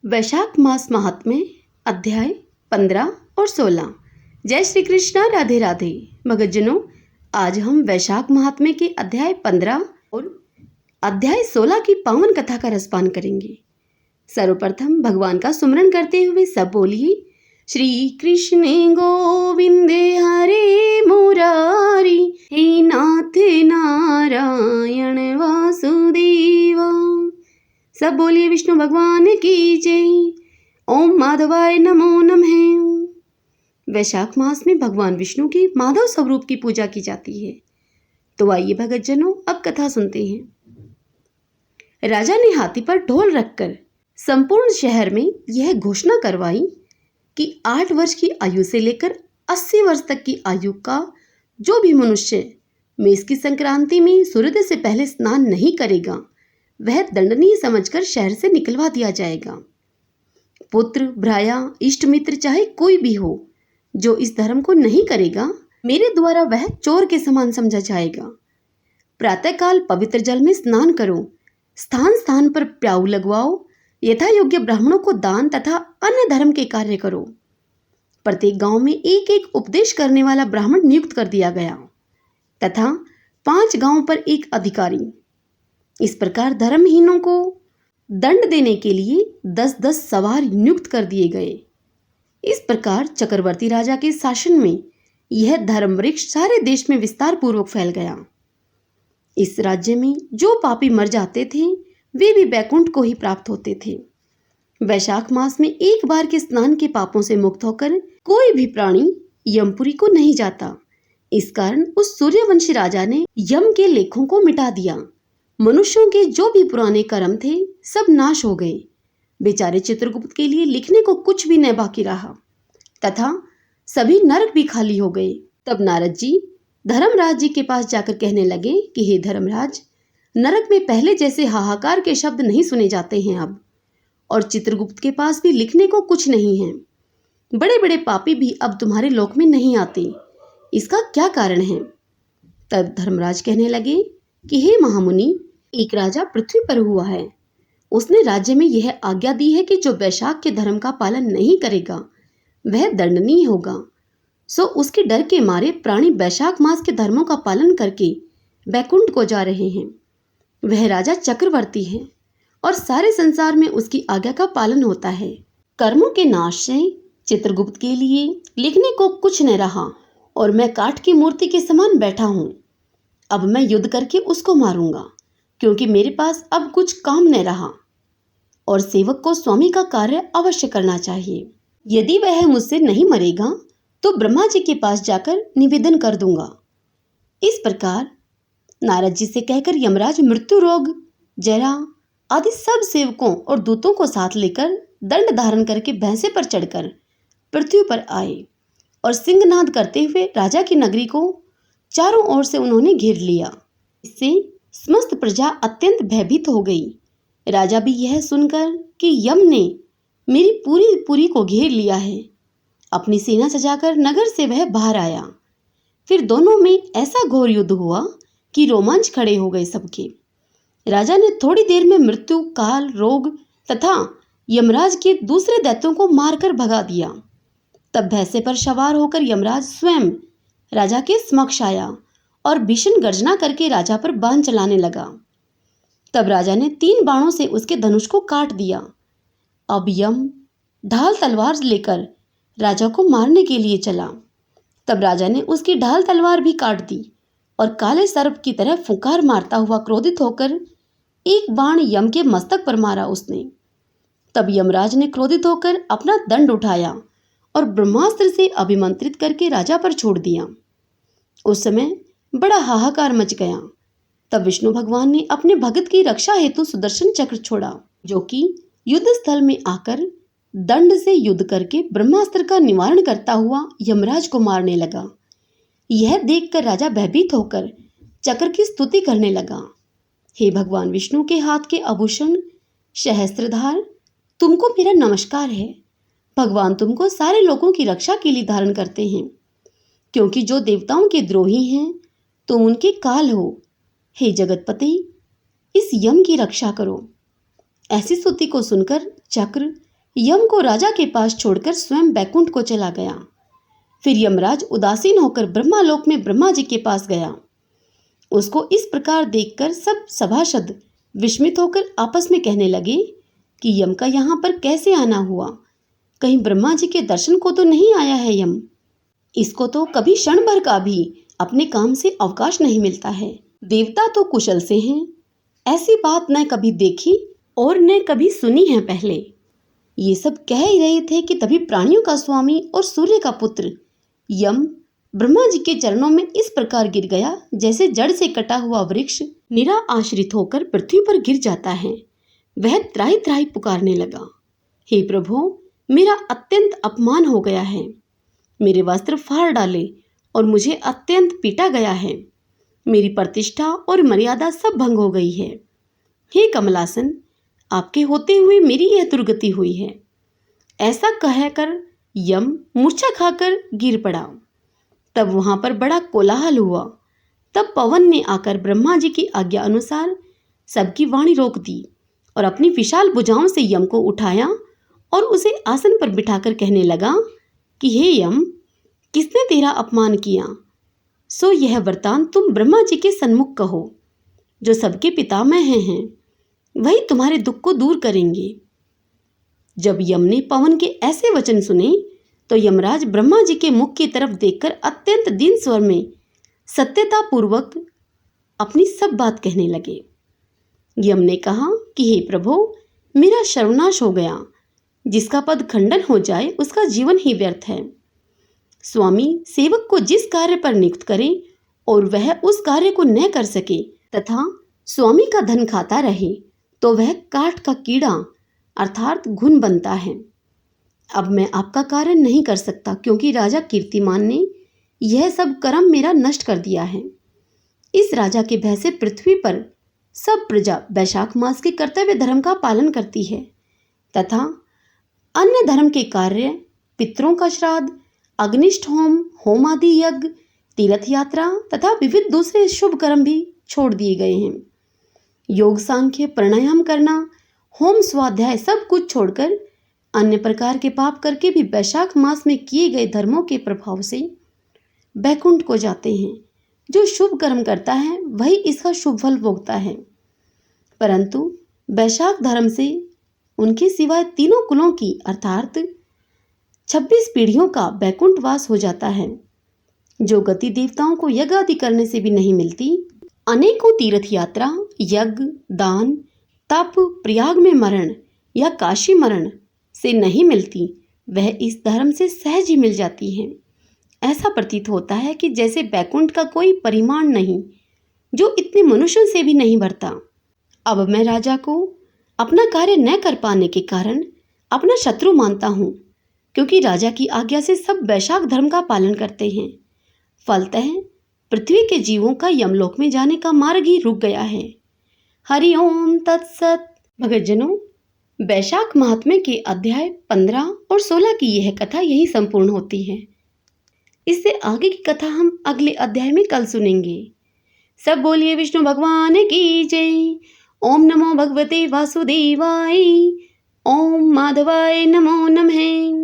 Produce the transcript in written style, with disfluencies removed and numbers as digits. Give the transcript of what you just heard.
वैशाख मास महात्म्य अध्याय 15 और 16। जय श्री कृष्णा, राधे राधे। भगतजनों, आज हम वैशाख महात्म्य के अध्याय 15 और अध्याय 16 की पावन कथा का रसपान करेंगे। सर्वप्रथम भगवान का सुमरन करते हुए सब बोलिए, श्री कृष्ण गोविंदे हरे मुरारी, हे नाथ नारायण वासुदेवा। सब बोलिए विष्णु भगवान की जय। ओम माधवाय नमो नमः। वैशाख मास में भगवान विष्णु के माधव स्वरूप की पूजा की जाती है। तो आइए भगतजनों, अब कथा सुनते हैं। राजा ने हाथी पर ढोल रखकर संपूर्ण शहर में यह घोषणा करवाई कि 8 वर्ष की आयु से लेकर 80 वर्ष तक की आयु का जो भी मनुष्य मेष की संक्रांति में सूर्योदय से पहले स्नान नहीं करेगा, वह दंडनीय समझकर शहर से निकलवा दिया जाएगा। पुत्र, भ्राया, इष्ट मित्र चाहे कोई भी हो, जो इस धर्म को नहीं करेगा, मेरे द्वारा वह चोर के समान समझा जाएगा। प्रातःकाल पवित्र जल में स्नान करो, स्थान स्थान पर प्याऊ लगवाओ, यथा योग्य ब्राह्मणों को दान तथा अन्य धर्म के कार्य करो। प्रत्येक गांव में एक एक उपदेश करने वाला ब्राह्मण नियुक्त कर दिया गया तथा 5 गांवों पर एक अधिकारी। इस प्रकार धर्महीनों को दंड देने के लिए 10-10 सवार नियुक्त कर दिए गए। इस प्रकार चक्रवर्ती राजा के शासन में यह धर्म वृक्ष सारे देश में विस्तार पूर्वक फैल गया। इस राज्य में जो पापी मर जाते थे, वे भी बैकुंठ को ही प्राप्त होते थे। वैशाख मास में एक बार के स्नान के पापों से मुक्त होकर कोई भी प्राणी यमपुरी को नहीं जाता। इस कारण उस सूर्यवंशी राजा ने यम के लेखों को मिटा दिया। मनुष्यों के जो भी पुराने कर्म थे, सब नाश हो गए। बेचारे चित्रगुप्त के लिए लिखने को कुछ भी न बाकी रहा तथा सभी नरक भी खाली हो गए। तब नारद जी धर्मराज जी के पास जाकर कहने लगे कि हे धर्मराज, नरक में पहले जैसे हाहाकार के शब्द नहीं सुने जाते हैं अब, और चित्रगुप्त के पास भी लिखने को कुछ नहीं है। बड़े बड़े पापी भी अब तुम्हारे लोक में नहीं आते। इसका क्या कारण है? तब धर्मराज कहने लगे कि हे महामुनि, एक राजा पृथ्वी पर हुआ है। उसने राज्य में यह आज्ञा दी है कि जो वैशाख के धर्म का पालन नहीं करेगा, वह दंडनीय होगा। सो उसके डर के मारे प्राणी वैशाख मास के धर्मों का पालन करके बैकुंठ को जा रहे हैं। वह राजा चक्रवर्ती है और सारे संसार में उसकी आज्ञा का पालन होता है। कर्मों के नाश से चित्रगुप्त के लिए लिखने को कुछ न रहा और मैं काठ की मूर्ति के समान बैठा हूँ। अब मैं युद्ध करके उसको मारूंगा, क्योंकि मेरे पास अब कुछ काम न रहा और सेवक को स्वामी का कार्य अवश्य करना चाहिए। यदि वह मुझसे नहीं मरेगा तो ब्रह्मा जी के पास जाकर निवेदन कर दूंगा। इस प्रकार नारद जी से कहकर यमराज मृत्यु रोग, जरा आदि सब सेवकों और दूतों को साथ लेकर दंड धारण करके भैंसे पर चढ़कर पृथ्वी पर आए और सिंहनाद करते हुए राजा की नगरी को चारों ओर से उन्होंने घेर लिया। इससे समस्त प्रजा अत्यंत भयभीत हो गई। राजा भी यह सुनकर कि यम ने मेरी पूरी पुरी को घेर लिया है, अपनी सेना सजाकर नगर से वह बाहर आया। फिर दोनों में ऐसा घोर युद्ध हुआ कि रोमांच खड़े हो गए सबके। राजा ने थोड़ी देर में मृत्यु, काल, रोग तथा यमराज के दूसरे दैत्यों को मारकर भगा दिया। तब भैंसे पर सवार होकर यमराज स्वयं राजा के समक्ष आया और भीषण गर्जना करके राजा पर बाण चलाने लगा। तब राजा ने 3 बाणों से उसके धनुष को काट दिया। अब यम ढाल तलवार लेकर राजा को मारने के लिए चला। तब राजा ने उसकी ढाल तलवार भी काट दी और काले सर्प की तरह फुंकार मारता हुआ क्रोधित होकर एक बाण यम के मस्तक पर मारा उसने। तब यमराज ने क्रोधित होकर अपना दंड उठाया और ब्रह्मास्त्र से अभिमंत्रित करके राजा पर छोड़ दिया। उस समय बड़ा हाहाकार मच गया। तब विष्णु भगवान ने अपने भगत की रक्षा हेतु सुदर्शन चक्र छोड़ा, जो कि युद्ध स्थल में आकर दंड से युद्ध करके ब्रह्मास्त्र का निवारण करता हुआ यमराज को मारने लगा। यह देखकर राजा भयभीत होकर चक्र की स्तुति करने लगा। हे भगवान विष्णु के हाथ के आभूषण सहस्त्रधार, तुमको मेरा नमस्कार है। भगवान तुमको सारे लोगों की रक्षा के लिए धारण करते हैं, क्योंकि जो देवताओं के द्रोही हैं तुम उनके काल हो। हे जगतपति, इस यम की रक्षा करो। ऐसी स्तुति को सुनकर चक्र यम को राजा के पास छोड़कर स्वयं बैकुंठ को चला गया। फिर यमराज उदासीन होकर ब्रह्मालोक में ब्रह्मा जी के पास गया। उसको इस प्रकार देखकर सब सभासद विस्मित होकर आपस में कहने लगे कि यम का यहाँ पर कैसे आना हुआ? कहीं ब्रह्मा जी के दर्शन को तो नहीं आया है यम? इसको तो कभी क्षण भर का भी अपने काम से अवकाश नहीं मिलता है। देवता तो कुशल से हैं, ऐसी बात न कभी देखी और न कभी सुनी है पहले। ये सब कह ही रहे थे कि तभी प्राणियों का स्वामी और सूर्य का पुत्र यम ब्रह्मा जी के चरणों में इस प्रकार गिर गया जैसे जड़ से कटा हुआ वृक्ष निरा आश्रित होकर पृथ्वी पर गिर जाता है। वह त्राहि त्राहि पुकारने लगा, हे प्रभु, मेरा अत्यंत अपमान हो गया है। मेरे वस्त्र फाड़ डाले और मुझे अत्यंत पीटा गया है। मेरी प्रतिष्ठा और मर्यादा सब भंग हो गई है। हे कमलासन, आपके होते हुए मेरी यह दुर्गति हुई है। ऐसा कहकर यम मूर्छा खाकर गिर पड़ा। तब वहां पर बड़ा कोलाहल हुआ। तब पवन ने आकर ब्रह्मा जी की आज्ञा अनुसार सबकी वाणी रोक दी और अपनी विशाल भुजाओं से यम को उठाया और उसे आसन पर बिठाकर कहने लगा कि हे यम, किसने तेरा अपमान किया? सो यह वरदान तुम ब्रह्मा जी के सन्मुख कहो, जो सबके पितामह हैं, वही तुम्हारे दुख को दूर करेंगे। जब यम ने पवन के ऐसे वचन सुने तो यमराज ब्रह्मा जी के मुख की तरफ देखकर अत्यंत दीन स्वर में सत्यता पूर्वक अपनी सब बात कहने लगे। यम ने कहा कि हे प्रभु, मेरा सर्वनाश हो गया। जिसका पद खंडन हो जाए उसका जीवन ही व्यर्थ है। स्वामी सेवक को जिस कार्य पर नियुक्त करे और वह उस कार्य को न कर सके तथा स्वामी का धन खाता रहे तो वह काठ का कीड़ा अर्थात घुन बनता है। अब मैं आपका कार्य नहीं कर सकता क्योंकि राजा कीर्तिमान ने यह सब कर्म मेरा नष्ट कर दिया है। इस राजा के भय से पृथ्वी पर सब प्रजा वैशाख मास के कर्तव्य धर्म का पालन करती है तथा अन्य धर्म के कार्य, पितरों का श्राद्ध, अग्निष्ठ होम, होम आदि यज्ञ, तीर्थ यात्रा तथा विविध दूसरे शुभ कर्म भी छोड़ दिए गए हैं। योग, सांख्य, प्राणायाम करना, होम, स्वाध्याय सब कुछ छोड़कर अन्य प्रकार के पाप करके भी वैशाख मास में किए गए धर्मों के प्रभाव से बैकुंठ को जाते हैं। जो शुभ कर्म करता है वही इसका शुभ फल भोगता है। परंतु वैशाख धर्म से उनके सिवाय तीनों कुलों की अर्थात 26 पीढ़ियों का बैकुंठ वास हो जाता है, जो गति देवताओं को यज्ञ आदि करने से भी नहीं मिलती। अनेकों तीर्थ यात्रा, यज्ञ, दान, तप, प्रयाग में मरण या काशी मरण से नहीं मिलती, वह इस धर्म से सहज ही मिल जाती हैं। ऐसा प्रतीत होता है कि जैसे बैकुंठ का कोई परिमाण नहीं, जो इतने मनुष्यों से भी नहीं भरता। अब मैं राजा को अपना कार्य न कर पाने के कारण अपना शत्रु मानता हूँ, क्योंकि राजा की आज्ञा से सब वैशाख धर्म का पालन करते हैं। फलतः पृथ्वी के जीवों का यमलोक में जाने का मार्ग ही रुक गया है। हरि ओम तत्सत। भगतजनों, वैशाख महात्म्य के अध्याय 15 और 16 की यह कथा यही संपूर्ण होती है। इससे आगे की कथा हम अगले अध्याय में कल सुनेंगे। सब बोलिए विष्णु भगवान की जय। ओम नमो भगवते वासुदेवाय। ओम माधवाय नमो नमः।